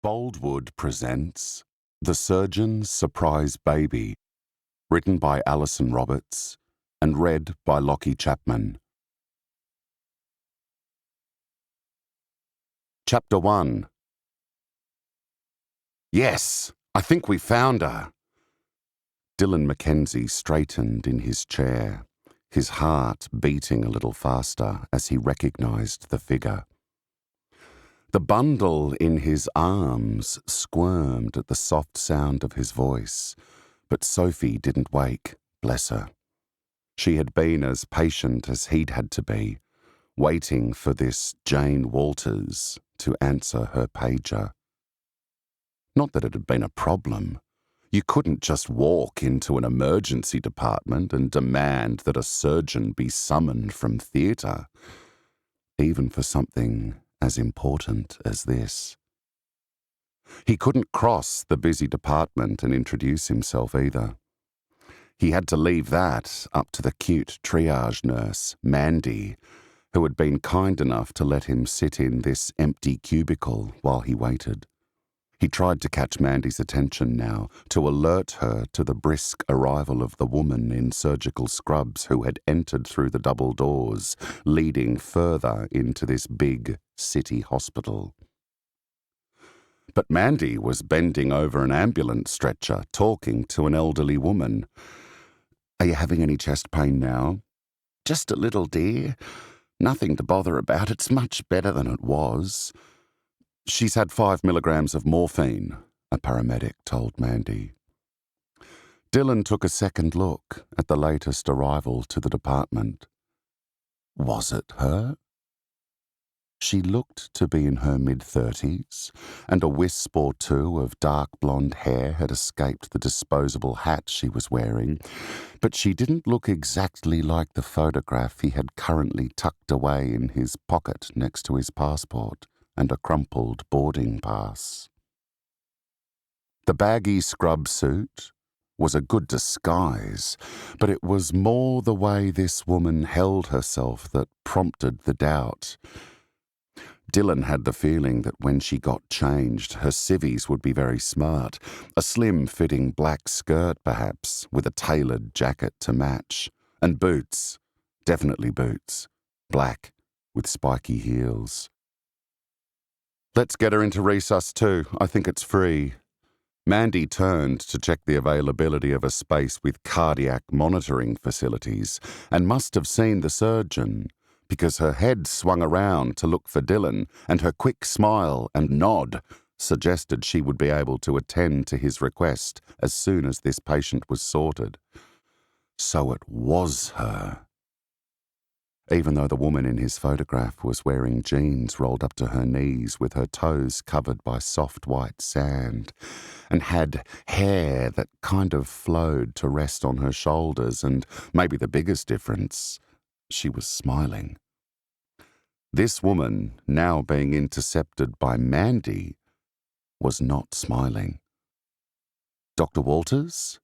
Boldwood presents The Surgeon's Surprise Baby, written by Alison Roberts and read by Lockie Chapman. Chapter 1. Yes, I think we found her. Dylan Mackenzie straightened in his chair, his heart beating a little faster as he recognised the figure. The bundle in his arms squirmed at the soft sound of his voice, but Sophie didn't wake, bless her. She had been as patient as he'd had to be, waiting for this Jane Walters to answer her pager. Not that it had been a problem. You couldn't just walk into an emergency department and demand that a surgeon be summoned from theatre, even for something as important as this. He couldn't cross the busy department and introduce himself either. He had to leave that up to the cute triage nurse, Mandy, who had been kind enough to let him sit in this empty cubicle while he waited. He tried to catch Mandy's attention now, to alert her to the brisk arrival of the woman in surgical scrubs who had entered through the double doors, leading further into this big city hospital. But Mandy was bending over an ambulance stretcher, talking to an elderly woman. "Are you having any chest pain now?" "Just a little, dear. Nothing to bother about. It's much better than it was." "She's had 5 milligrams of morphine," a paramedic told Mandy. Dylan took a second look at the latest arrival to the department. Was it her? She looked to be in her mid-30s, and a wisp or two of dark blonde hair had escaped the disposable hat she was wearing, but she didn't look exactly like the photograph he had currently tucked away in his pocket next to his passport and a crumpled boarding pass. The baggy scrub suit was a good disguise, but it was more the way this woman held herself that prompted the doubt. Dylan had the feeling that when she got changed, her civvies would be very smart. A slim-fitting black skirt, perhaps, with a tailored jacket to match. And boots. Definitely boots. Black, with spiky heels. "Let's get her into resus too. I think it's free." Mandy turned to check the availability of a space with cardiac monitoring facilities and must have seen the surgeon, because her head swung around to look for Dylan, and her quick smile and nod suggested she would be able to attend to his request as soon as this patient was sorted. So it was her. Even though the woman in his photograph was wearing jeans rolled up to her knees with her toes covered by soft white sand, and had hair that kind of flowed to rest on her shoulders, and maybe the biggest difference, she was smiling. This woman, now being intercepted by Mandy, was not smiling. "Dr. Walters?"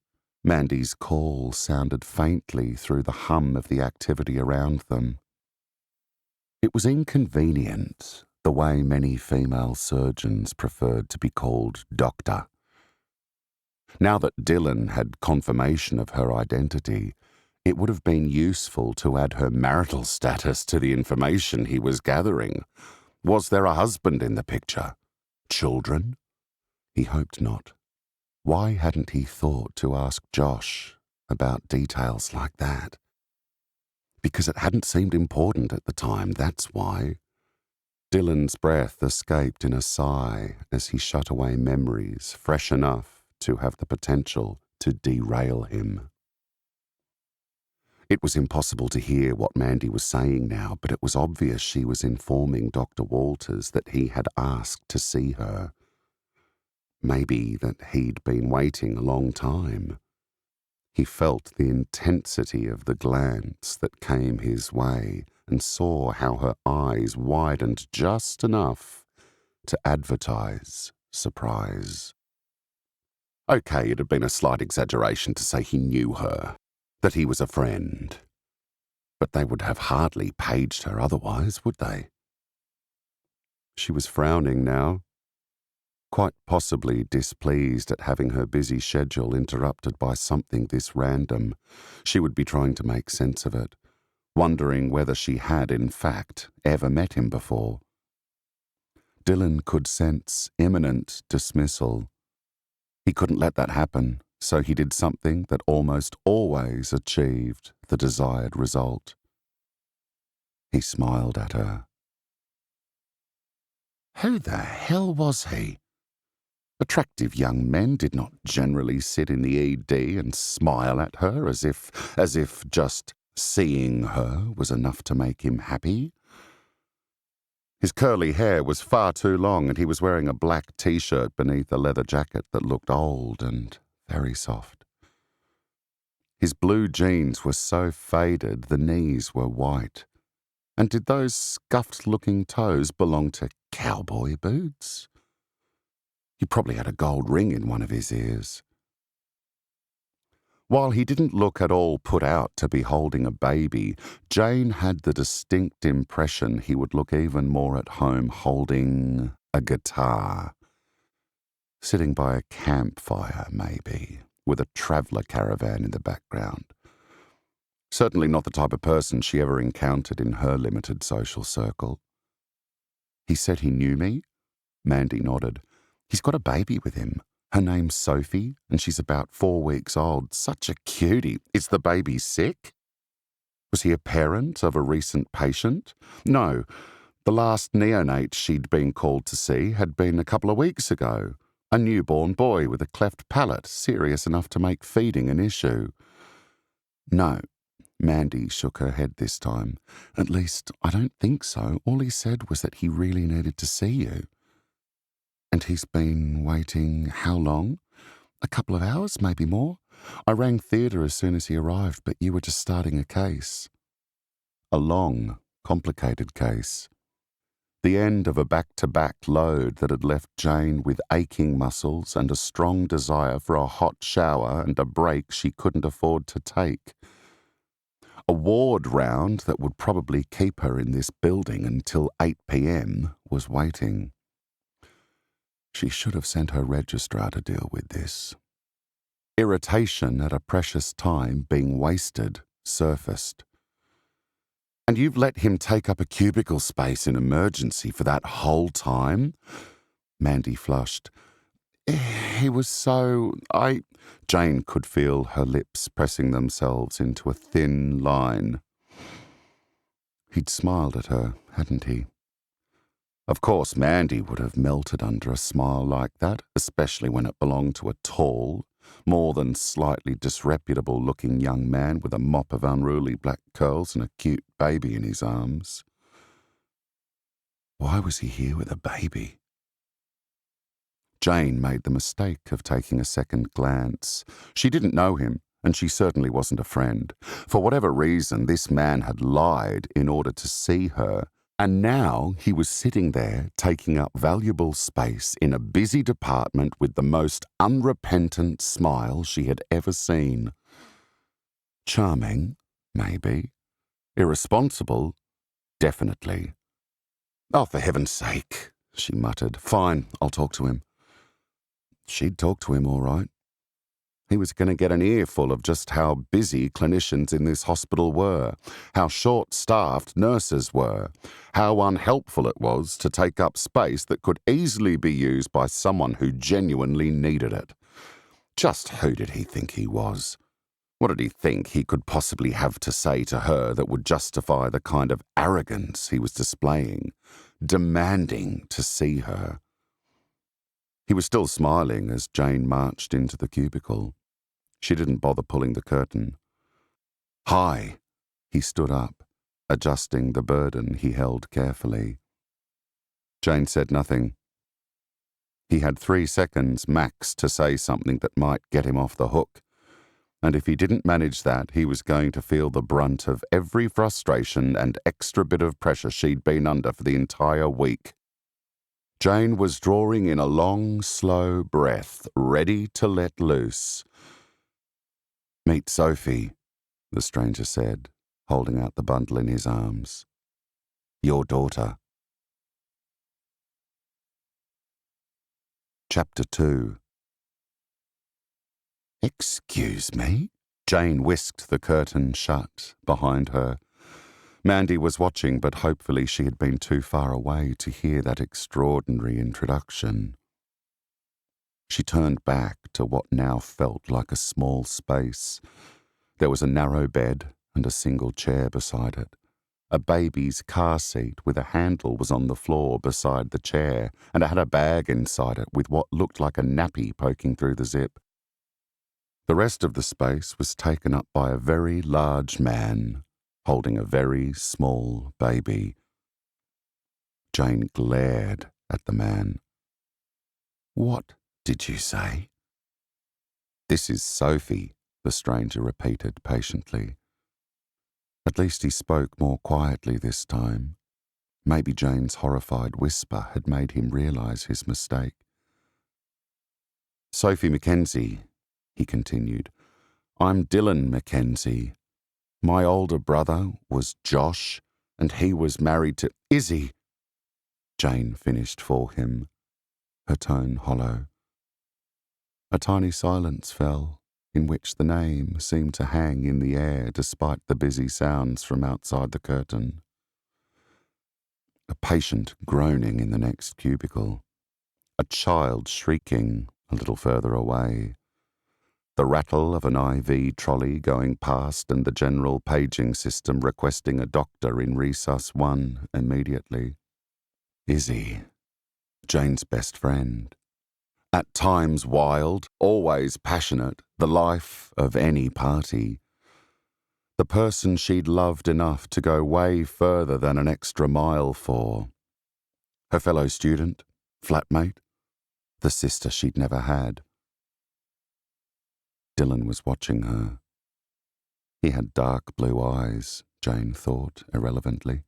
Mandy's call sounded faintly through the hum of the activity around them. It was inconvenient, the way many female surgeons preferred to be called doctor. Now that Dylan had confirmation of her identity, it would have been useful to add her marital status to the information he was gathering. Was there a husband in the picture? Children? He hoped not. Why hadn't he thought to ask Josh about details like that? Because it hadn't seemed important at the time, that's why. Dylan's breath escaped in a sigh as he shut away memories fresh enough to have the potential to derail him. It was impossible to hear what Mandy was saying now, but it was obvious she was informing Dr. Walters that he had asked to see her. Maybe that he'd been waiting a long time. He felt the intensity of the glance that came his way and saw how her eyes widened just enough to advertise surprise. Okay, it had been a slight exaggeration to say he knew her, that he was a friend. But they would have hardly paged her otherwise, would they? She was frowning now. quite possibly displeased at having her busy schedule interrupted by something this random. She would be trying to make sense of it, wondering whether she had, in fact, ever met him before. Dylan could sense imminent dismissal. He couldn't let that happen, so he did something that almost always achieved the desired result. He smiled at her. Who the hell was he? Attractive young men did not generally sit in the ED and smile at her as if just seeing her was enough to make him happy. His curly hair was far too long and he was wearing a black t-shirt beneath a leather jacket that looked old and very soft. His blue jeans were so faded the knees were white. And did those scuffed-looking toes belong to cowboy boots? He probably had a gold ring in one of his ears. While he didn't look at all put out to be holding a baby, Jane had the distinct impression he would look even more at home holding a guitar. Sitting by a campfire, maybe, with a traveller caravan in the background. Certainly not the type of person she ever encountered in her limited social circle. He said he knew me? Mandy nodded. He's got a baby with him. Her name's Sophie, and she's about 4 weeks old. Such a cutie. Is the baby sick? Was he a parent of a recent patient? No. The last neonate she'd been called to see had been a couple of weeks ago. A newborn boy with a cleft palate, serious enough to make feeding an issue. No. Mandy shook her head this time. At least, I don't think so. All he said was that he really needed to see you. And he's been waiting how long? A couple of hours, maybe more. I rang theatre as soon as he arrived, but you were just starting a case. A long, complicated case. The end of a back-to-back load that had left Jane with aching muscles and a strong desire for a hot shower and a break she couldn't afford to take. A ward round that would probably keep her in this building until 8 p.m. was waiting. She should have sent her registrar to deal with this. Irritation at a precious time being wasted surfaced. And you've let him take up a cubicle space in emergency for that whole time? Mandy flushed. He was so... Jane could feel her lips pressing themselves into a thin line. He'd smiled at her, hadn't he? Of course, Mandy would have melted under a smile like that, especially when it belonged to a tall, more than slightly disreputable-looking young man with a mop of unruly black curls and a cute baby in his arms. Why was he here with a baby? Jane made the mistake of taking a second glance. She didn't know him, and she certainly wasn't a friend. For whatever reason, this man had lied in order to see her, and now he was sitting there taking up valuable space in a busy department with the most unrepentant smile she had ever seen. Charming, maybe. Irresponsible, definitely. Oh, for heaven's sake, she muttered. Fine, I'll talk to him. She'd talk to him all right. He was going to get an earful of just how busy clinicians in this hospital were, how short-staffed nurses were, how unhelpful it was to take up space that could easily be used by someone who genuinely needed it. Just who did he think he was? What did he think he could possibly have to say to her that would justify the kind of arrogance he was displaying, demanding to see her? He was still smiling as Jane marched into the cubicle. She didn't bother pulling the curtain. Hi, he stood up, adjusting the burden he held carefully. Jane said nothing. He had 3 seconds max to say something that might get him off the hook, and if he didn't manage that, he was going to feel the brunt of every frustration and extra bit of pressure she'd been under for the entire week. Jane was drawing in a long, slow breath, ready to let loose. Meet Sophie, the stranger said, holding out the bundle in his arms. Your daughter. Chapter 2. Excuse me? Jane whisked the curtain shut behind her. Mandy was watching, but hopefully she had been too far away to hear that extraordinary introduction. She turned back to what now felt like a small space. There was a narrow bed and a single chair beside it. A baby's car seat with a handle was on the floor beside the chair, and it had a bag inside it with what looked like a nappy poking through the zip. The rest of the space was taken up by a very large man holding a very small baby. Jane glared at the man. "What did you say?" "This is Sophie," the stranger repeated patiently. At least he spoke more quietly this time. Maybe Jane's horrified whisper had made him realise his mistake. "Sophie Mackenzie," he continued. "I'm Dylan Mackenzie. My older brother was Josh, and he was married to Izzy." Jane finished for him, her tone hollow. A tiny silence fell, in which the name seemed to hang in the air despite the busy sounds from outside the curtain. A patient groaning in the next cubicle. A child shrieking a little further away. The rattle of an IV trolley going past and the general paging system requesting a doctor in Resus 1 immediately. Izzy, Jane's best friend. At times wild, always passionate, the life of any party. The person she'd loved enough to go way further than an extra mile for. Her fellow student, flatmate, the sister she'd never had. Dylan was watching her. He had dark blue eyes, Jane thought irrelevantly,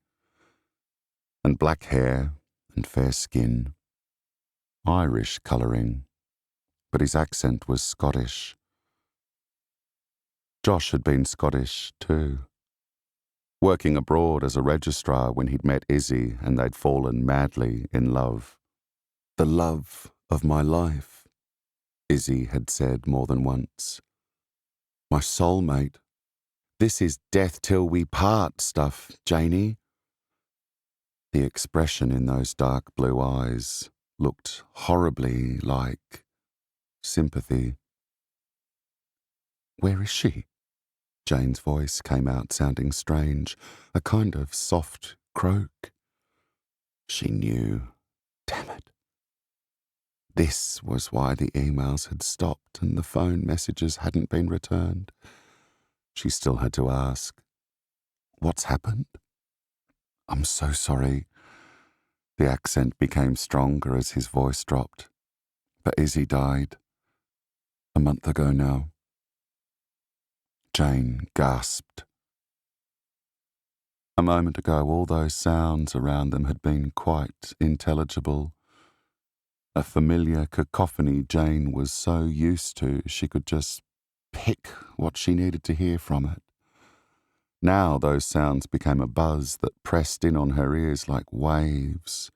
and black hair and fair skin. Irish colouring, but his accent was Scottish. Josh had been Scottish too, working abroad as a registrar when he'd met Izzy and they'd fallen madly in love. "The love of my life," Izzy had said more than once. "My soulmate. This is death till we part stuff, Janie." The expression in those dark blue eyes looked horribly like sympathy. "Where is she?" Jane's voice came out sounding strange, a kind of soft croak. She knew. Damn it. This was why the emails had stopped and the phone messages hadn't been returned. She still had to ask, "What's happened?" "I'm so sorry." The accent became stronger as his voice dropped. "But Izzy died. A month ago now." Jane gasped. A moment ago, all those sounds around them had been quite intelligible. A familiar cacophony Jane was so used to she could just pick what she needed to hear from it. Now those sounds became a buzz that pressed in on her ears like waves,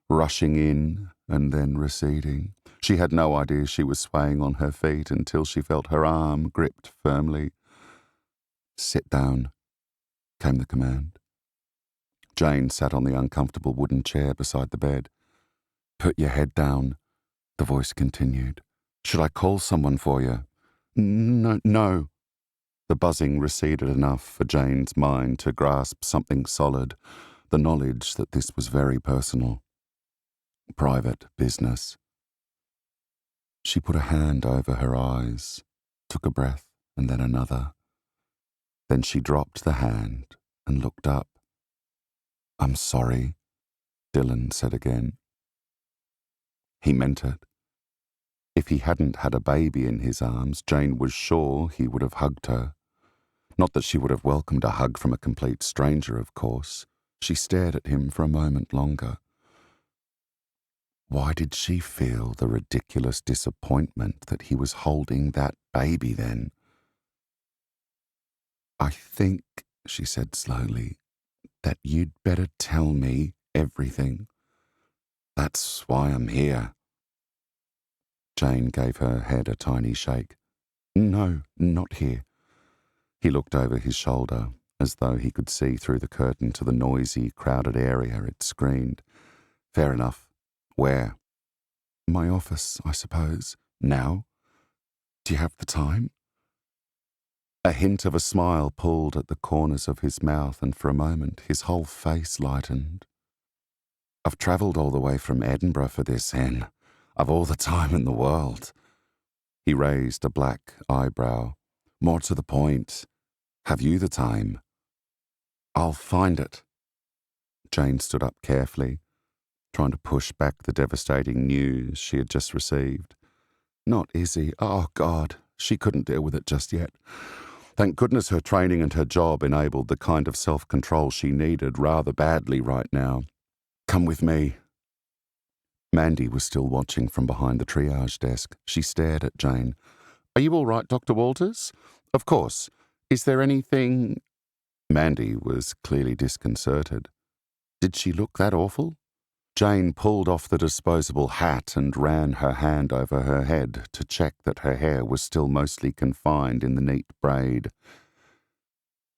rushing in and then receding. She had no idea she was swaying on her feet until she felt her arm gripped firmly. "Sit down," came the command. Jane sat on the uncomfortable wooden chair beside the bed. "Put your head down," the voice continued. "Should I call someone for you?" No. The buzzing receded enough for Jane's mind to grasp something solid, the knowledge that this was very personal. Private business. She put a hand over her eyes, took a breath and then another. Then she dropped the hand and looked up. "I'm sorry," Dylan said again. He meant it. If he hadn't had a baby in his arms, Jane was sure he would have hugged her. Not that she would have welcomed a hug from a complete stranger, of course. She stared at him for a moment longer. Why did she feel the ridiculous disappointment that he was holding that baby then? "I think," she said slowly, "that you'd better tell me everything. That's why I'm here." Jane gave her head a tiny shake. No, not here. He looked over his shoulder, as though he could see through the curtain to the noisy, crowded area it screened. Fair enough. Where? My office, I suppose. Now? Do you have the time? A hint of a smile pulled at the corners of his mouth, and for a moment his whole face lightened. I've travelled all the way from Edinburgh for this, Hen. I've all the time in the world. He raised a black eyebrow. More to the point, have you the time? I'll find it. Jane stood up carefully, trying to push back the devastating news she had just received. Not Izzy. Oh, God. She couldn't deal with it just yet. Thank goodness her training and her job enabled the kind of self-control she needed rather badly right now. Come with me. Mandy was still watching from behind the triage desk. She stared at Jane. Are you all right, Dr. Walters? Of course. Is there anything... Mandy was clearly disconcerted. Did she look that awful? Jane pulled off the disposable hat and ran her hand over her head to check that her hair was still mostly confined in the neat braid.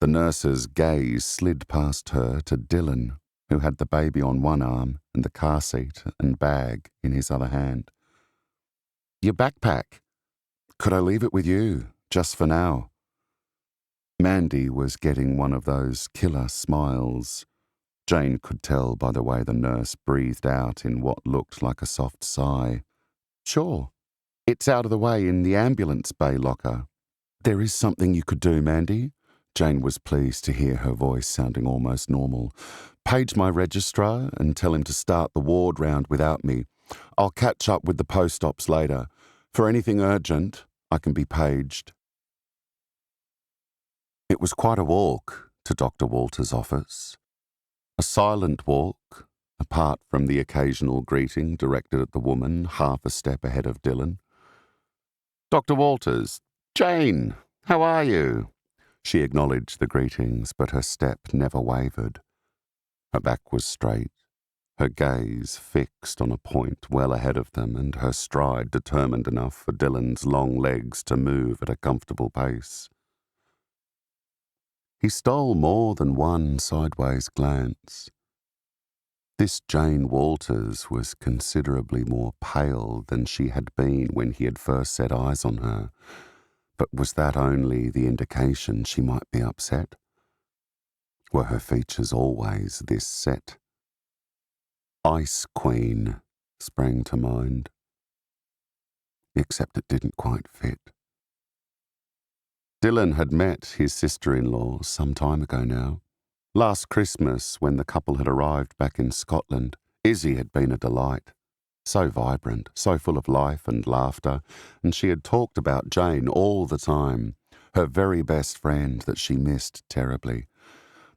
The nurse's gaze slid past her to Dylan, who had the baby on one arm and the car seat and bag in his other hand. Your backpack. Could I leave it with you, just for now? Mandy was getting one of those killer smiles. Jane could tell by the way the nurse breathed out in what looked like a soft sigh. Sure. It's out of the way in the ambulance bay locker. There is something you could do, Mandy. Jane was pleased to hear her voice sounding almost normal. Page my registrar and tell him to start the ward round without me. I'll catch up with the post-ops later. For anything urgent, I can be paged. It was quite a walk to Dr. Walters' office. A silent walk, apart from the occasional greeting directed at the woman half a step ahead of Dylan. Dr. Walters, Jane, how are you? She acknowledged the greetings, but her step never wavered. Her back was straight, her gaze fixed on a point well ahead of them, and her stride determined enough for Dylan's long legs to move at a comfortable pace. He stole more than one sideways glance. This Jane Walters was considerably more pale than she had been when he had first set eyes on her, but was that only the indication she might be upset? Were her features always this set? Ice Queen sprang to mind, except it didn't quite fit. Dylan had met his sister-in-law some time ago now. Last Christmas, when the couple had arrived back in Scotland, Izzy had been a delight. So vibrant, so full of life and laughter, and she had talked about Jane all the time, her very best friend that she missed terribly.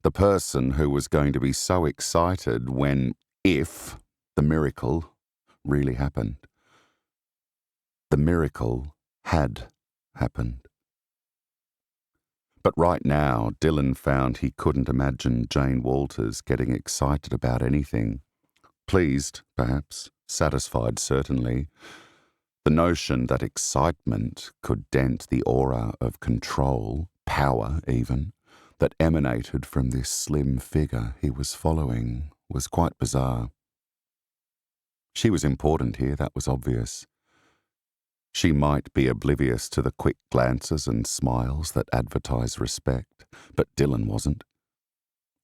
The person who was going to be so excited when, if, the miracle really happened. The miracle had happened. But right now, Dylan found he couldn't imagine Jane Walters getting excited about anything. Pleased, perhaps, satisfied, certainly. The notion that excitement could dent the aura of control, power even, that emanated from this slim figure he was following was quite bizarre. She was important here, that was obvious. She might be oblivious to the quick glances and smiles that advertise respect, but Dylan wasn't.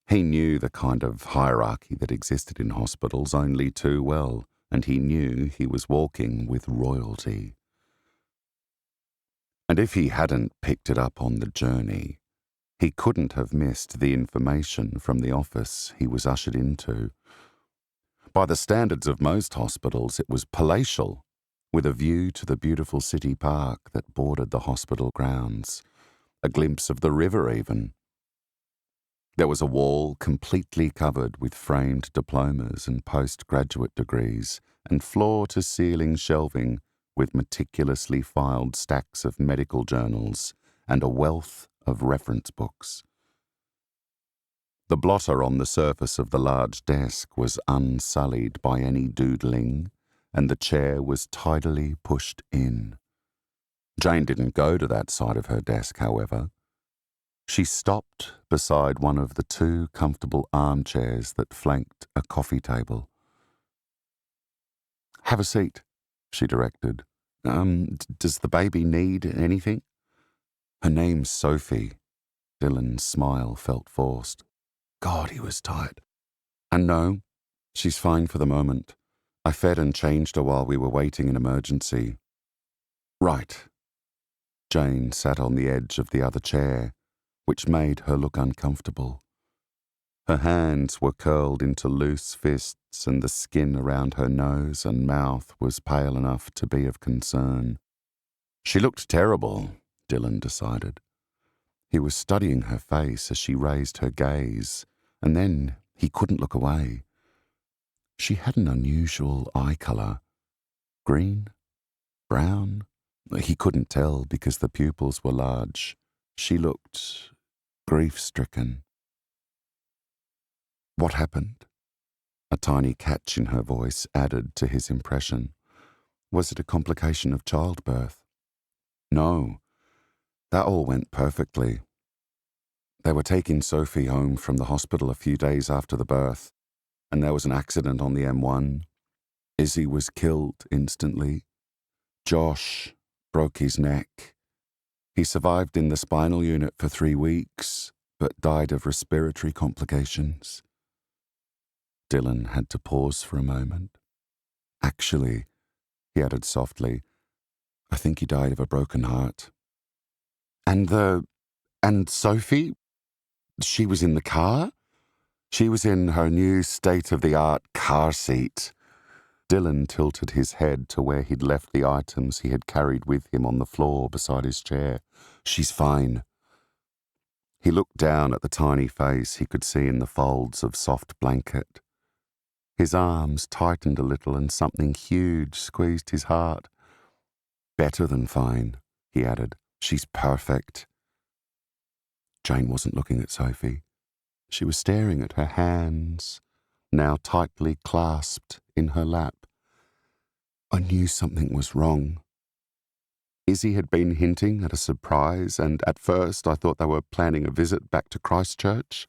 He knew the kind of hierarchy that existed in hospitals only too well, and he knew he was walking with royalty. And if he hadn't picked it up on the journey, he couldn't have missed the information from the office he was ushered into. By the standards of most hospitals, it was palatial, with a view to the beautiful city park that bordered the hospital grounds, a glimpse of the river even. There was a wall completely covered with framed diplomas and postgraduate degrees, and floor-to-ceiling shelving with meticulously filed stacks of medical journals and a wealth of reference books. The blotter on the surface of the large desk was unsullied by any doodling, and the chair was tidily pushed in. Jane didn't go to that side of her desk, however. She stopped beside one of the two comfortable armchairs that flanked a coffee table. "Have a seat," she directed. Does the baby need anything?" Her name's Sophie. Dylan's smile felt forced. God, he was tired. "And no, she's fine for the moment. I fed and changed her while we were waiting in emergency." "Right." Jane sat on the edge of the other chair, which made her look uncomfortable. Her hands were curled into loose fists, and the skin around her nose and mouth was pale enough to be of concern. She looked terrible, Dylan decided. He was studying her face as she raised her gaze, and then he couldn't look away. She had an unusual eye colour. Green? Brown? He couldn't tell because the pupils were large. She looked grief-stricken. "What happened?" A tiny catch in her voice added to his impression. "Was it a complication of childbirth?" "No, that all went perfectly. They were taking Sophie home from the hospital a few days after the birth, and there was an accident on the M1. Izzy was killed instantly. Josh broke his neck. He survived in the spinal unit for 3 weeks, but died of respiratory complications." Dylan had to pause for a moment. "Actually," he added softly, "I think he died of a broken heart." And Sophie? She was in the car? She was in her new state-of-the-art car seat." Dylan tilted his head to where he'd left the items he had carried with him on the floor beside his chair. "She's fine." He looked down at the tiny face he could see in the folds of soft blanket. His arms tightened a little and something huge squeezed his heart. "Better than fine," he added. "She's perfect." Jane wasn't looking at Sophie. She was staring at her hands, now tightly clasped in her lap. I knew something was wrong. Izzy had been hinting at a surprise, and at first I thought they were planning a visit back to Christchurch.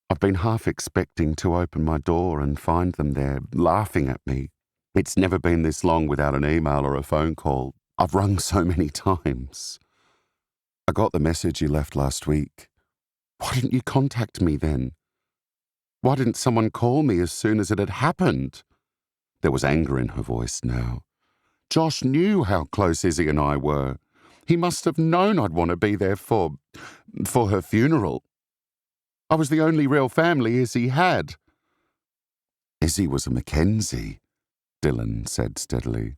I've been half expecting to open my door and find them there, laughing at me. It's never been this long without an email or a phone call. I've rung so many times. I got the message you left last week. Why didn't you contact me then? Why didn't someone call me as soon as it had happened?" There was anger in her voice now. "Josh knew how close Izzy and I were. He must have known I'd want to be there for her funeral. I was the only real family Izzy had." "Izzy was a Mackenzie," Dylan said steadily.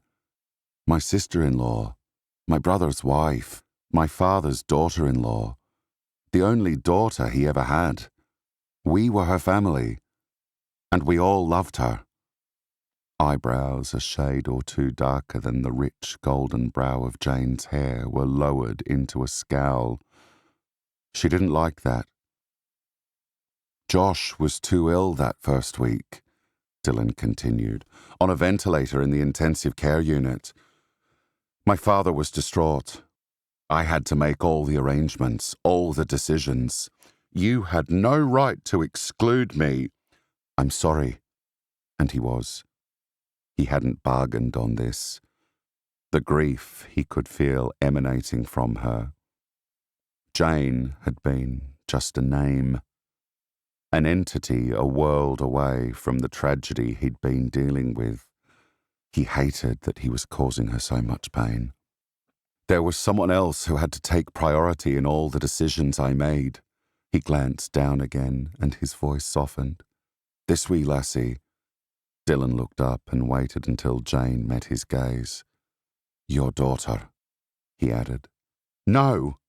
"My sister-in-law, my brother's wife, my father's daughter-in-law, the only daughter he ever had. We were her family, and we all loved her." Eyebrows a shade or two darker than the rich golden brow of Jane's hair were lowered into a scowl. She didn't like that. "Josh was too ill that first week," Dylan continued, "on a ventilator in the intensive care unit. My father was distraught. I had to make all the arrangements, all the decisions. You had no right to exclude me." "I'm sorry." And he was. He hadn't bargained on this. The grief he could feel emanating from her. Jane had been just a name. An entity a world away from the tragedy he'd been dealing with. He hated that he was causing her so much pain. "There was someone else who had to take priority in all the decisions I made." He glanced down again, and his voice softened. "This wee lassie." Dylan looked up and waited until Jane met his gaze. "Your daughter," he added. "No!"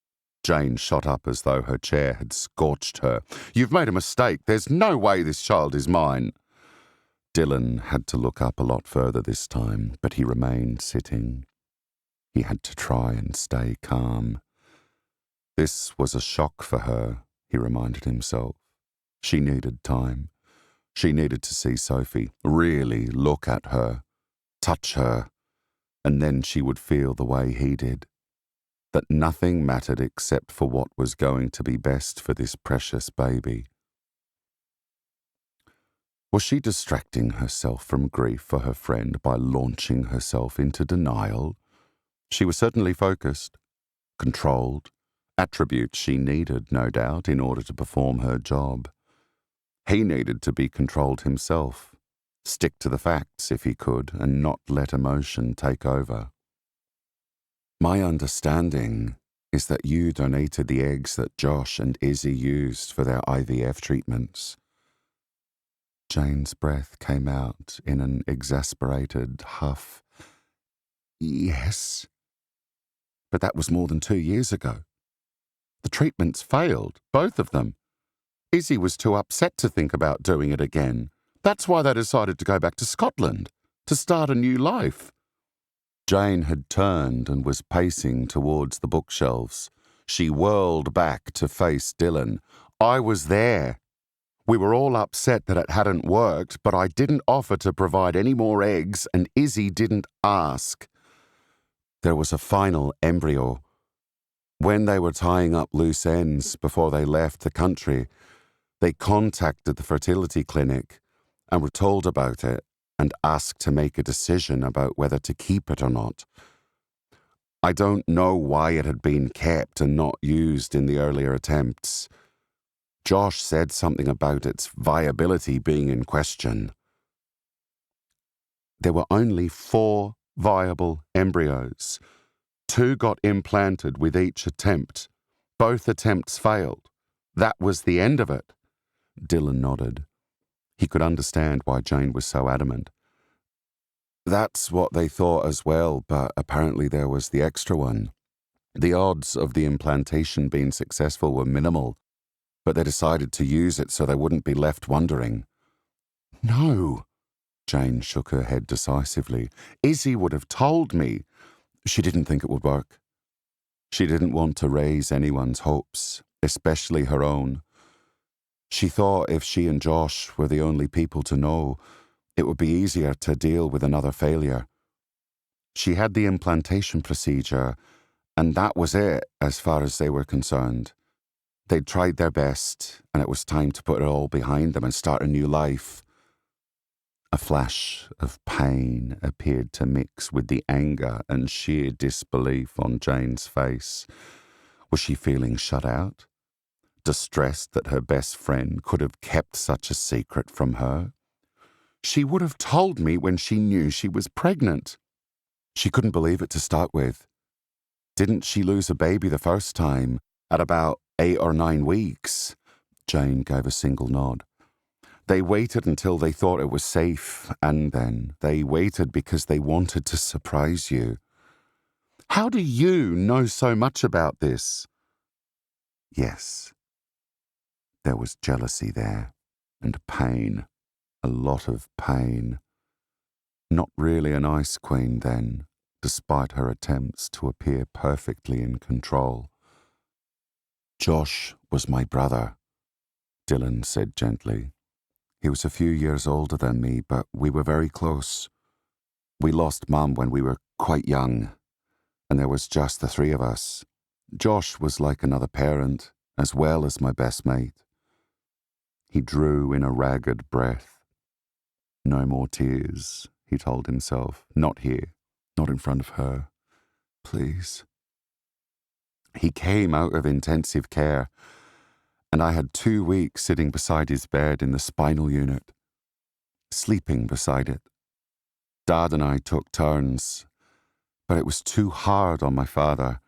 Jane shot up as though her chair had scorched her. "You've made a mistake. There's no way this child is mine." Dylan had to look up a lot further this time, but he remained sitting. He had to try and stay calm. This was a shock for her, he reminded himself. She needed time. She needed to see Sophie, really look at her. touch her, and then she would feel the way he did, that nothing mattered except for what was going to be best for this precious baby. Was she distracting herself from grief for her friend by launching herself into denial? She was certainly focused, controlled, attributes she needed, no doubt, in order to perform her job. He needed to be controlled himself, stick to the facts if he could, and not let emotion take over. My understanding is that you donated the eggs that Josh and Izzy used for their IVF treatments. Jane's breath came out in an exasperated huff. Yes. But that was more than 2 years ago. The treatments failed, both of them. Izzy was too upset to think about doing it again. That's why they decided to go back to Scotland, to start a new life. Jane had turned and was pacing towards the bookshelves. She whirled back to face Dylan. I was there. We were all upset that it hadn't worked, but I didn't offer to provide any more eggs, and Izzy didn't ask. There was a final embryo. When they were tying up loose ends before they left the country, they contacted the fertility clinic and were told about it and asked to make a decision about whether to keep it or not. I don't know why it had been kept and not used in the earlier attempts. Josh said something about its viability being in question. There were only 4 viable embryos. 2 got implanted with each attempt. Both attempts failed. That was the end of it. Dylan nodded. He could understand why Jane was so adamant. That's what they thought as well, but apparently there was the extra one. The odds of the implantation being successful were minimal, but they decided to use it so they wouldn't be left wondering. No, Jane shook her head decisively. Izzy would have told me. She didn't think it would work. She didn't want to raise anyone's hopes, especially her own. She thought if she and Josh were the only people to know, it would be easier to deal with another failure. She had the implantation procedure, and that was it as far as they were concerned. They'd tried their best, and it was time to put it all behind them and start a new life. A flash of pain appeared to mix with the anger and sheer disbelief on Jane's face. Was she feeling shut out? Distressed that her best friend could have kept such a secret from her? She would have told me when she knew she was pregnant. She couldn't believe it to start with. Didn't she lose a baby the first time, at about 8 or 9 weeks? Jane gave a single nod. They waited until they thought it was safe, and then they waited because they wanted to surprise you. How do you know so much about this? Yes. There was jealousy there, and pain, a lot of pain. Not really an ice queen then, despite her attempts to appear perfectly in control. Josh was my brother, Dylan said gently. He was a few years older than me, but we were very close. We lost Mum when we were quite young, and there was just the 3 of us. Josh was like another parent, as well as my best mate. He drew in a ragged breath. No more tears, he told himself. Not here, not in front of her. Please. He came out of intensive care, and I had 2 weeks sitting beside his bed in the spinal unit, sleeping beside it. Dad and I took turns, but it was too hard on my father,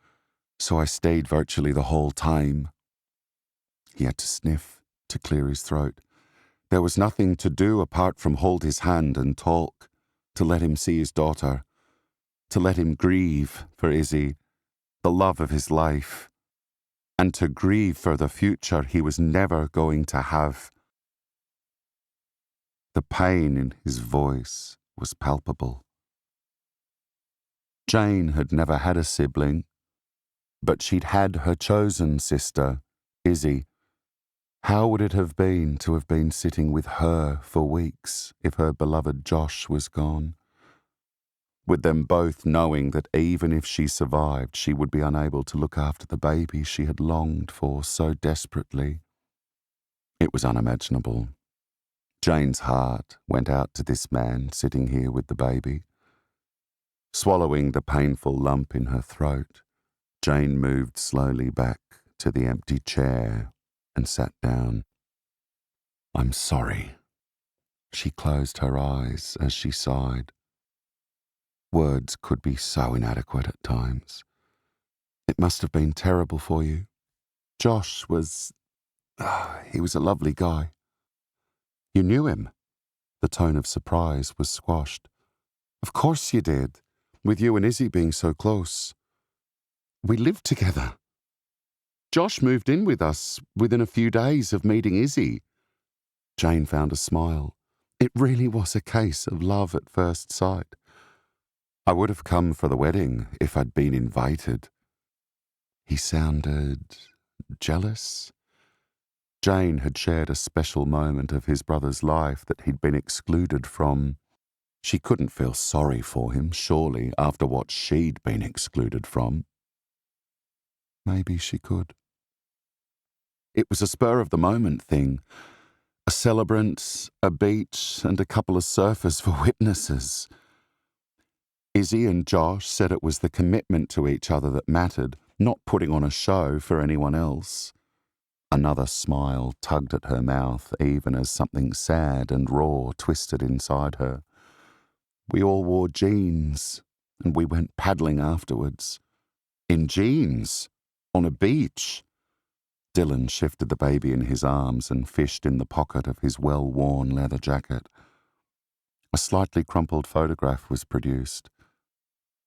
so I stayed virtually the whole time. He had to sniff to clear his throat. There was nothing to do apart from hold his hand and talk, to let him see his daughter, to let him grieve for Izzy, the love of his life, and to grieve for the future he was never going to have. The pain in his voice was palpable. Jane had never had a sibling, but she'd had her chosen sister, Izzy. How would it have been to have been sitting with her for weeks if her beloved Josh was gone? with them both knowing that even if she survived, she would be unable to look after the baby she had longed for so desperately. It was unimaginable. Jane's heart went out to this man sitting here with the baby. Swallowing the painful lump in her throat, Jane moved slowly back to the empty chair and sat down. "I'm sorry." She closed her eyes as she sighed. Words could be so inadequate at times. "It must have been terrible for you. Josh was... he was a lovely guy." "You knew him?" The tone of surprise was squashed. "Of course you did, with you and Izzy being so close. We lived together. Josh moved in with us within a few days of meeting Izzy." Jane found a smile. It really was a case of love at first sight. "I would have come for the wedding if I'd been invited." He sounded jealous. Jane had shared a special moment of his brother's life that he'd been excluded from. She couldn't feel sorry for him, surely, after what she'd been excluded from. Maybe she could. It was a spur-of-the-moment thing. A celebrant, a beach, and a couple of surfers for witnesses. Izzy and Josh said it was the commitment to each other that mattered, not putting on a show for anyone else. Another smile tugged at her mouth, even as something sad and raw twisted inside her. "We all wore jeans, and we went paddling afterwards." "In jeans? On a beach?" Dylan shifted the baby in his arms and fished in the pocket of his well-worn leather jacket. A slightly crumpled photograph was produced.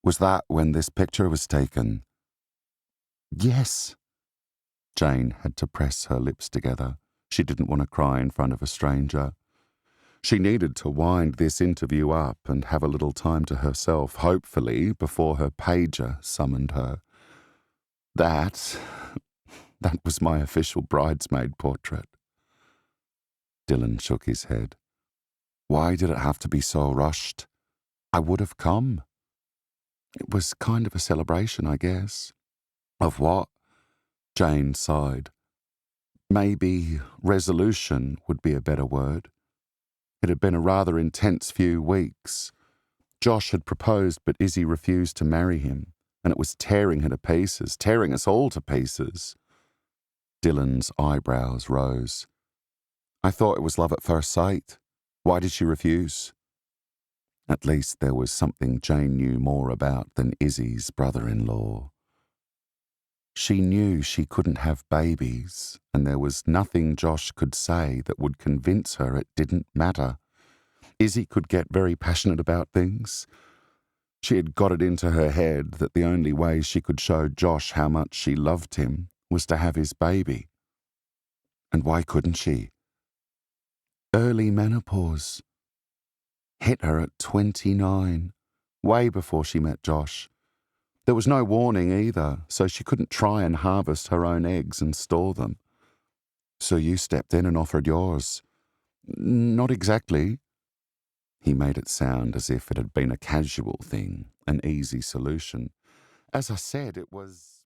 "Was that when this picture was taken?" "Yes." Jane had to press her lips together. She didn't want to cry in front of a stranger. She needed to wind this interview up and have a little time to herself, hopefully, before her pager summoned her. That was my official bridesmaid portrait." Dylan shook his head. "Why did it have to be so rushed? I would have come." "It was kind of a celebration, I guess." "Of what?" Jane sighed. "Maybe resolution would be a better word. It had been a rather intense few weeks. Josh had proposed, but Izzy refused to marry him, and it was tearing her to pieces, tearing us all to pieces." Dylan's eyebrows rose. "I thought it was love at first sight. Why did she refuse?" At least there was something Jane knew more about than Izzy's brother-in-law. She knew she couldn't have babies, and there was nothing Josh could say that would convince her it didn't matter. Izzy could get very passionate about things. She had got it into her head that the only way she could show Josh how much she loved him was to have his baby. And why couldn't she? Early menopause hit her at 29, way before she met Josh. There was no warning either, so she couldn't try and harvest her own eggs and store them. "So you stepped in and offered yours?" "Not exactly." He made it sound as if it had been a casual thing, an easy solution. "As I said, it was..."